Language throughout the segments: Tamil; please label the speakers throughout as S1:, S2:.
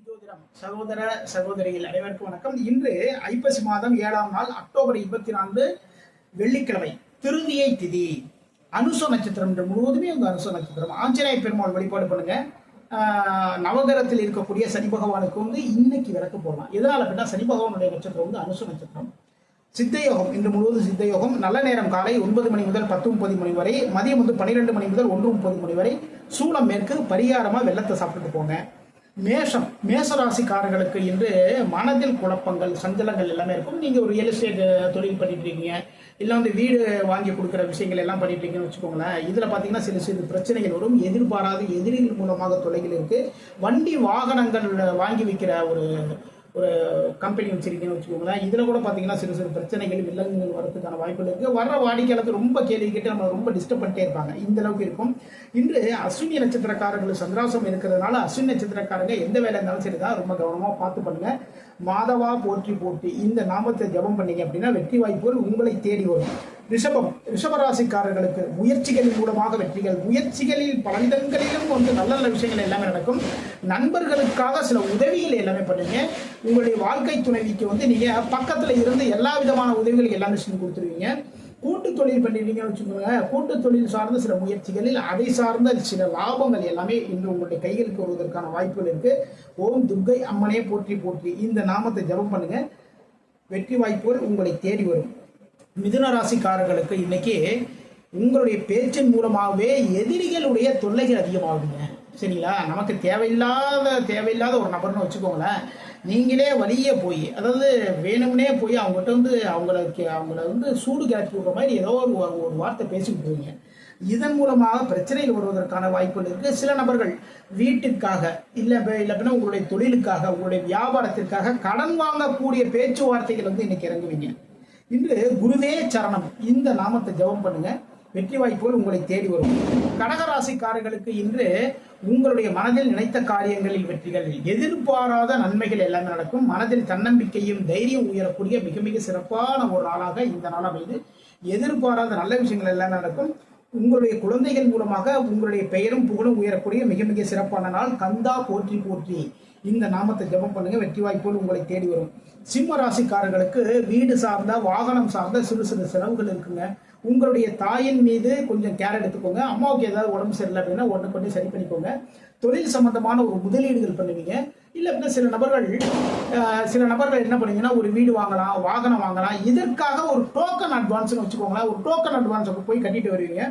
S1: ஜோதிடம் சகோதர சகோதரிகள் அனைவருக்கும் வணக்கம். இன்று ஐப்பசி மாதம் 7ஆம் நாள் அக்டோபர் 24 வெள்ளிக்கிழமை, திருதியை திதி, அனுச நட்சத்திரம் என்று முழுவதுமே அந்த அனுச நட்சத்திரம். ஆஞ்சநேய பெருமாள் வழிபாடு பண்ணுங்க. நவகிரகத்தில் இருக்கக்கூடிய சனி பகவானுக்கு இன்னைக்கு விளக்கு போடலாம். எதனால அப்படின்னா சனி பகவானுடைய நட்சத்திரம் அனுச நட்சத்திரம். சித்தயோகம் இன்று முழுவதும் சித்தயோகம். நல்ல நேரம் காலை 9 மணி முதல் 10:30 மணி வரை, மதியம் 12 மணி முதல் 1:30 மணி வரை. சூளம் மேற்கு, பரிகாரமா வெள்ளத்தை சாப்பிட்டுட்டு போங்க. மேசராசிக்காரர்களுக்கு இன்று மனதில் குழப்பங்கள், சஞ்சலங்கள் எல்லாமே இருக்கும். நீங்க ஒரு ரியல் எஸ்டேட் தொழில் பண்ணிட்டு இருக்கீங்க, இல்லை வீடு வாங்கி கொடுக்குற விஷயங்கள் எல்லாம் பண்ணிட்டு இருக்கீங்கன்னு வச்சுக்கோங்களேன். இதுல பாத்தீங்கன்னா சிறு பிரச்சனைகள் வரும். எதிர்பாராத எதிரிகள் மூலமாக தொலைகள் இருக்கு. வண்டி வாகனங்கள் வாங்கி வைக்கிற ஒரு கம்பெனி வச்சிருக்கீங்கன்னு வச்சுக்கோங்களேன். இதுல கூட பாத்தீங்கன்னா சிறு பிரச்சனைகள், வில்லங்கங்கள் வரதுக்கான வாய்ப்புகள் இருக்கு. வர்ற வாடிக்கையாளருக்கு ரொம்ப கேள்வி கேட்டு நம்ம ரொம்ப டிஸ்டர்ப் பண்ணிட்டே இருப்பாங்க. இந்த அளவுக்கு இருக்கும். இன்று அஸ்வினி நட்சத்திரக்காரர்கள் சந்திராசம் இருக்கிறதுனால அஸ்வினி நட்சத்திரக்காரங்க எந்த வேலை இருந்தாலும் சரிதான், ரொம்ப கவனமா பார்த்து பண்ணுங்க. மாதவா போற்றி போற்றி இந்த நாமத்தை ஜபம் பண்ணீங்க அப்படின்னா வெற்றி வாய்ப்புகள் உங்களை தேடி வரும். ரிஷபராசிக்காரர்களுக்கு முயற்சிகளின் மூலமாக வெற்றிகள், முயற்சிகளில் பல விதங்களிலும் நல்ல நல்ல விஷயங்கள் எல்லாமே நடக்கும். நண்பர்களுக்காக சில உதவிகள் எல்லாமே பண்ணுங்க. உங்களுடைய வாழ்க்கை துணைவிக்கு நீங்க பக்கத்துல இருந்து எல்லா விதமான உதவிகள் எல்லாமே செஞ்சு கொடுத்துருவீங்க. கூட்டு தொழில் பண்ணிருக்கீங்கன்னு வச்சுக்கோங்க. கூட்டு தொழில் சார்ந்த சில முயற்சிகளில் அதை சார்ந்த சில லாபங்கள் எல்லாமே இன்று உங்களுடைய கைகளுக்கு வருவதற்கான வாய்ப்புகள் இருக்கு. ஓம் துர்க்கை அம்மனே போற்றி போற்றி இந்த நாமத்தை ஜபம் பண்ணுங்க. வெற்றி வாய்ப்புகள் உங்களை தேடி வரும். மிதுன ராசிக்காரர்களுக்கு இன்னைக்கு உங்களுடைய பேச்சின் மூலமாகவே எதிரிகளுடைய தொல்லைகள் அதிகமாகுங்க. சரிங்களா? நமக்கு தேவையில்லாத ஒரு நபர்னு வச்சுக்கோங்களேன். நீங்களே வழியே போய், அதாவது வேணும்னே போய் அவங்ககிட்ட அவங்கள சூடு கிளப்பி விடுற மாதிரி ஏதோ ஒரு வார்த்தை பேசிட்டு போவீங்க. இதன் மூலமாக பிரச்சனைகள் வருவதற்கான வாய்ப்புகள் இருக்கு. சில நபர்கள் வீட்டிற்காக இல்லைன்னா உங்களுடைய தொழிலுக்காக, உங்களுடைய வியாபாரத்திற்காக கடன் வாங்கக்கூடிய பேச்சுவார்த்தைகள் இன்னைக்கு இறங்குவீங்க. இன்று குருவே சரணம் இந்த நாமத்தை ஜபம் பண்ணுங்க. வெற்றி வாய்ப்புகள் உங்களை தேடி வரும். கடகராசிக்காரர்களுக்கு இன்று உங்களுடைய மனதில் நினைத்த காரியங்களில் வெற்றிகள், எதிர்பாராத நன்மைகள் எல்லாமே நடக்கும். மனதில் தன்னம்பிக்கையும் தைரியம் உயரக்கூடிய மிக மிக சிறப்பான ஒரு நாளாக இந்த நாள் அமைது. எதிர்பாராத நல்ல விஷயங்கள் எல்லாம் நடக்கும். உங்களுடைய குழந்தைகள் மூலமாக உங்களுடைய பெயரும் புகழும் உயரக்கூடிய மிக மிக சிறப்பான நாள். கந்தா போற்றி போற்றி இந்த நாமத்தை ஜபம் பண்ணுங்க. வெற்றி வாய்ப்புகள் உங்களை தேடி வரும். சிம்ம ராசிக்காரர்களுக்கு வீடு சார்ந்த, வாகனம் சார்ந்த சிறு செலவுகள் இருக்குங்க. உங்களுடைய தாயின் மீது கொஞ்சம் கேர் எடுத்துக்கோங்க. அம்மாவுக்கு ஏதாவது உடம்பு சரியில்லை அப்படின்னா உடனே கொஞ்சம் சரி பண்ணிக்கோங்க. தொழில் சம்பந்தமான ஒரு முதலீடுகள் பண்ணுவீங்க. இல்லை அப்படின்னா சில நபர்கள் என்ன பண்ணுவீங்கன்னா ஒரு வீடு வாங்கலாம், வாகனம் வாங்கலாம். இதற்காக ஒரு டோக்கன் அட்வான்ஸ்னு வச்சுக்கோங்களேன். ஒரு டோக்கன் அட்வான்ஸ் போய் கட்டிட்டு வருவீங்க.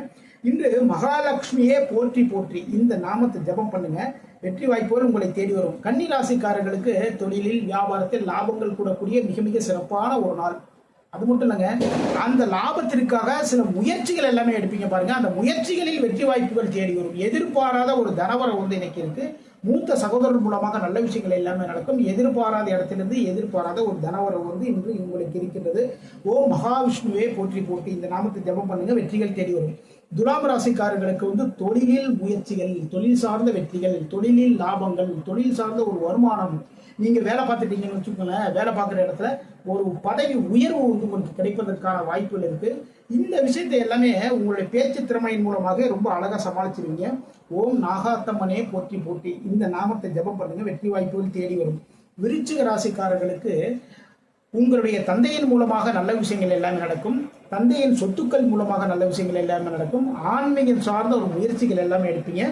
S1: இன்று மகாலட்சுமியே போற்றி போற்றி இந்த நாமத்தை ஜபம் பண்ணுங்க. வெற்றி வாய்ப்புகள் உங்களை தேடி வரும். கன்னி ராசிக்காரர்களுக்கு தொழிலில், வியாபாரத்தில் லாபங்கள் கூடக்கூடிய மிக மிக சிறப்பான ஒரு நாள். அது மட்டும் இல்லைங்க, அந்த லாபத்திற்காக சில முயற்சிகள் எல்லாமே எடுப்பீங்க பாருங்க. அந்த முயற்சிகளில் வெற்றி வாய்ப்புகள் தேடி வரும். எதிர்பாராத ஒரு தனவரம் இன்னைக்கு இருக்கு. மூத்த சகோதரர் மூலமாக நல்ல விஷயங்கள் எல்லாமே நடக்கும். எதிர்பாராத இடத்திலிருந்து எதிர்பாராத ஒரு தனவரம் இன்று உங்களுக்கு இருக்கின்றது. ஓம் மகாவிஷ்ணுவே போற்றி போற்றி இந்த நாமத்தை ஜபம் பண்ணுங்க. வெற்றிகள் தேடி வரும். துலாம் ராசிக்காரர்களுக்கு தொழிலில் முயற்சிகள், தொழில் சார்ந்த வெற்றிகள், தொழிலில் லாபங்கள், தொழில் சார்ந்த ஒரு வருமானம். நீங்க வேலை பார்த்துட்டீங்கன்னு வச்சுக்கோங்களேன். வேலை பார்க்குற இடத்துல ஒரு பதவி உயர்வு உங்களுக்கு கிடைப்பதற்கான வாய்ப்புகள் இருக்கு. இந்த விஷயத்தை எல்லாமே உங்களுடைய பேச்சு திறமையின் மூலமாக ரொம்ப அழகா சமாளிச்சிருவீங்க. ஓம் நாகாத்தம்மனே போற்றி போற்றி இந்த நாமத்தை ஜபம் பண்ணுங்க. வெற்றி வாய்ப்புகள் தேடி வரும். விருச்சிக ராசிக்காரர்களுக்கு உங்களுடைய தந்தையின் மூலமாக நல்ல விஷயங்கள் எல்லாமே நடக்கும். தந்தையின் சொத்துக்கள் மூலமாக நல்ல விஷயங்கள் எல்லாமே நடக்கும். ஆன்மீகம் சார்ந்த ஒரு முயற்சிகள் எல்லாமே எடுப்பீங்க.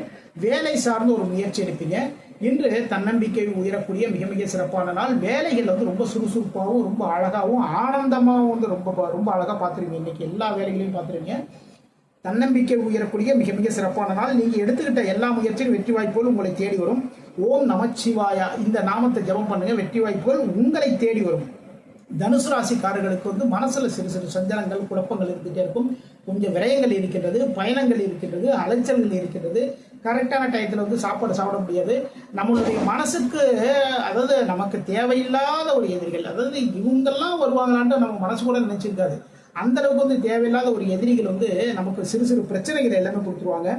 S1: வேலை சார்ந்த ஒரு முயற்சி எடுப்பீங்க. இன்று தன்னம்பிக்கை உயரக்கூடிய மிக மிக சிறப்பான நாள். வேலைகள் ரொம்ப சுறுசுறுப்பாகவும், ரொம்ப அழகாகவும், ஆனந்தமாகவும் ரொம்ப அழகா பார்த்துருவீங்க. இன்னைக்கு எல்லா வேலைகளையும் பார்த்துருவீங்க. தன்னம்பிக்கை உயரக்கூடிய மிக மிக சிறப்பான நாள். நீங்க எடுத்துக்கிட்ட எல்லா முயற்சியும் வெற்றி வாய்ப்புகள் உங்களை தேடி வரும். ஓம் நமச்சிவாயா இந்த நாமத்தை ஜபம் பண்ணுங்க. வெற்றி வாய்ப்புகள் உங்களை தேடி வரும். தனுசு ராசிக்காரர்களுக்கு மனசுல சிறு சஞ்சலங்கள், குழப்பங்கள் இருந்துட்டே இருக்கும். கொஞ்சம் விரயங்கள் இருக்கின்றது, பயணங்கள் இருக்கின்றது, அலைச்சல்கள் இருக்கின்றது. கரெக்டான டயத்துல சாப்பாடு சாப்பிட முடியாது. நம்மளுடைய மனசுக்கு, அதாவது நமக்கு தேவையில்லாத ஒரு எதிரிகள், அதாவது இவங்கெல்லாம் வருவாங்களான்ட்டு நம்ம மனசு கூட நினைச்சிருக்காது. அந்த அளவுக்கு தேவையில்லாத ஒரு எதிரிகள் நமக்கு சிறு பிரச்சனைகள் எல்லாமே கொடுத்துருவாங்க.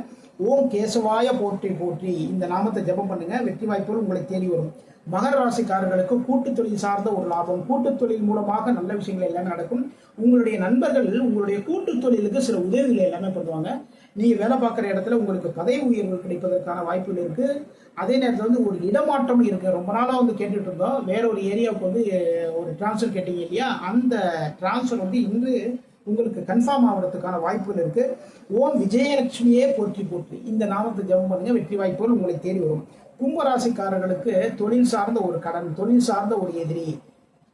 S1: ஓம் கேசவாய போற்றி போற்றி இந்த நாமத்தை ஜபம் பண்ணுங்க. வெற்றி வாய்ப்புகள் உங்களை தேடி வரும். மகர ராசிக்காரர்களுக்கு கூட்டு தொழில் சார்ந்த ஒரு லாபம், கூட்டு தொழில் மூலமாக நல்ல விஷயங்கள் எல்லாமே நடக்கும். உங்களுடைய நண்பர்கள் உங்களுடைய கூட்டு தொழிலுக்கு சில உதவிகளை எல்லாமே பண்ணுவாங்க. நீங்க வேலை பார்க்குற இடத்துல உங்களுக்கு பதவி உயர்வு கிடைப்பதற்கான வாய்ப்புகள் இருக்கு. அதே நேரத்தில் வந்து ஒரு இடமாற்றம் இருக்கு. ரொம்ப நாளாக வந்து கேட்டுட்டு இருந்தோம். வேற ஒரு ஏரியாவுக்கு வந்து ஒரு டிரான்ஸ்ஃபர் கேட்டீங்க இல்லையா, அந்த டிரான்ஸ்ஃபர் வந்து இன்று உங்களுக்கு கன்ஃபார்ம் ஆகிறதுக்கான வாய்ப்புகள் இருக்கு. ஓம் விஜயலட்சுமியே போற்றி போற்றி இந்த நாமத்தை ஜெபம் பண்ணுங்க, வெற்றி வாய்ப்புகள் உங்களை தேடி வரும். கும்பராசிக்காரர்களுக்கு தொழில் சார்ந்த ஒரு கடன், தொழில் சார்ந்த ஒரு எதிரி,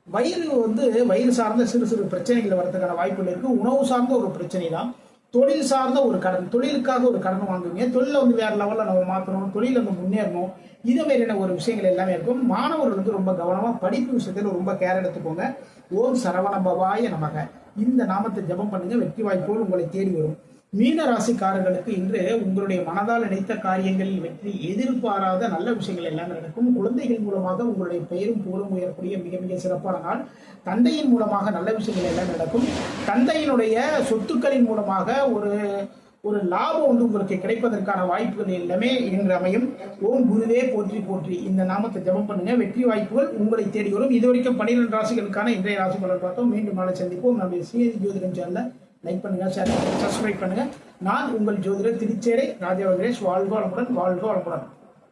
S1: வயிறு சார்ந்த சிறு சிறு பிரச்சனைகள் வரதுக்கான வாய்ப்புகள் இருக்கு. உணவு சார்ந்த ஒரு பிரச்சனை தான். தொழில் சார்ந்த ஒரு கடன், தொழிலுக்காக ஒரு கடன் வாங்குவீங்க. தொழில வந்து வேற லெவலில் நம்ம மாற்றணும், தொழில வந்து முன்னேறணும், இது மாதிரியான ஒரு விஷயங்கள் எல்லாமே இருக்கும். மாணவர்கள் வந்து ரொம்ப கவனமா படிப்பு விஷயத்தில் ரொம்ப கேர் எடுத்துக்கோங்க. ஓம் சரவண பவாய நமக இந்த நாமத்தை ஜபம் பண்ணுங்க, வெற்றி வாய்ப்புகள் உங்களை தேடி வரும். மீன ராசிக்காரர்களுக்கு இன்று உங்களுடைய மனதால் நினைத்த காரியங்களில் வெற்றி, எதிர்பாராத நல்ல விஷயங்கள் எல்லாமே நடக்கும். குழந்தைகள் மூலமாக உங்களுடைய பெயரும் புகழும் உயரக்கூடிய மிக மிக சிறப்பான நாள். தந்தையின் மூலமாக நல்ல விஷயங்கள் எல்லாம் நடக்கும். தந்தையினுடைய சொத்துக்களின் மூலமாக ஒரு லாபம் வந்து உங்களுக்கு கிடைப்பதற்கான வாய்ப்புகள் எல்லாமே இன்று அமையும். ஓம் குருவே போற்றி போற்றி இந்த நாமத்தை ஜபம் பண்ணுங்க, வெற்றி வாய்ப்புகள் உங்களை தேடி வரும். இதுவரைக்கும் 12 ராசிகளுக்கான இன்றைய ராசி பலன் பார்த்தோம். மீண்டும் நாளை சந்திப்போம். நம்முடைய ஸ்ரீஹரி ஜோதிடம் சேனலை லைக் பண்ணுங்க, ஷேர் பண்ணுங்க, சப்ஸ்கிரைப் பண்ணுங்க. நான் உங்கள் ஜோதிடர் திருச்சேரை ராஜா வெங்கடேஷ். வாழ்க வளமுடன், வாழ்க வளமுடன்.